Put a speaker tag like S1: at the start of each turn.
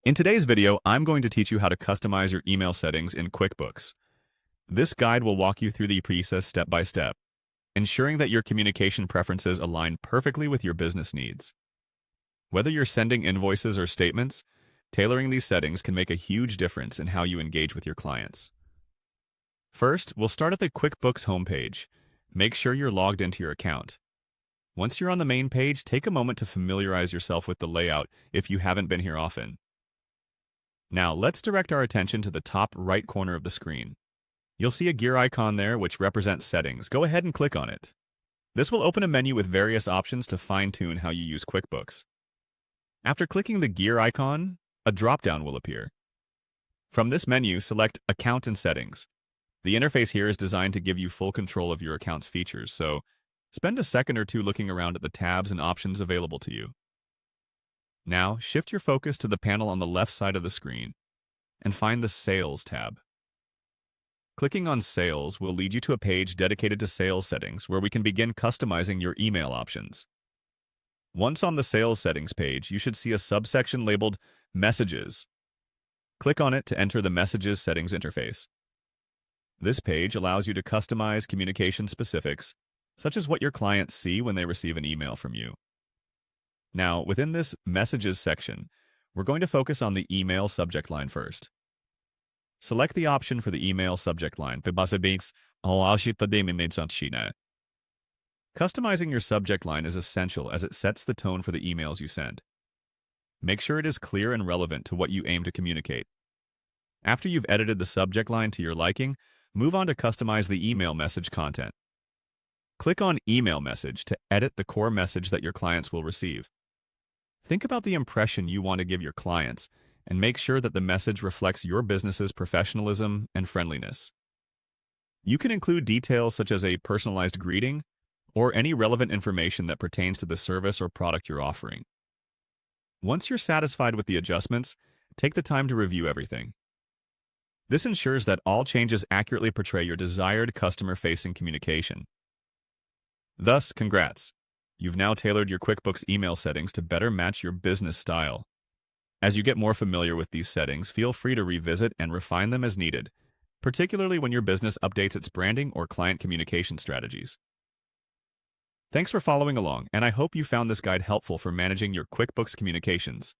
S1: In today's video, I'm going to teach you how to customize your email settings in QuickBooks. This guide will walk you through the process step by step, ensuring that your communication preferences align perfectly with your business needs. Whether you're sending invoices or statements, tailoring these settings can make a huge difference in how you engage with your clients. First, we'll start at the QuickBooks homepage. Make sure you're logged into your account. Once you're on the main page, take a moment to familiarize yourself with the layout if you haven't been here often. Now, let's direct our attention to the top right corner of the screen. You'll see a gear icon there which represents settings. Go ahead and click on it. This will open a menu with various options to fine-tune how you use QuickBooks. After clicking the gear icon, a drop-down will appear. From this menu, select Account and Settings. The interface here is designed to give you full control of your account's features, so spend a second or two looking around at the tabs and options available to you. Now, shift your focus to the panel on the left side of the screen and find the Sales tab. Clicking on Sales will lead you to a page dedicated to sales settings where we can begin customizing your email options. Once on the Sales settings page, you should see a subsection labeled Messages. Click on it to enter the Messages settings interface. This page allows you to customize communication specifics, such as what your clients see when they receive an email from you. Now, within this Messages section, we're going to focus on the email subject line first. Select the option for the email subject line. Customizing your subject line is essential as it sets the tone for the emails you send. Make sure it is clear and relevant to what you aim to communicate. After you've edited the subject line to your liking, move on to customize the email message content. Click on Email Message to edit the core message that your clients will receive. Think about the impression you want to give your clients and make sure that the message reflects your business's professionalism and friendliness. You can include details such as a personalized greeting or any relevant information that pertains to the service or product you're offering. Once you're satisfied with the adjustments, take the time to review everything. This ensures that all changes accurately portray your desired customer-facing communication. Thus, congrats! You've now tailored your QuickBooks email settings to better match your business style. As you get more familiar with these settings, feel free to revisit and refine them as needed, particularly when your business updates its branding or client communication strategies. Thanks for following along, and I hope you found this guide helpful for managing your QuickBooks communications.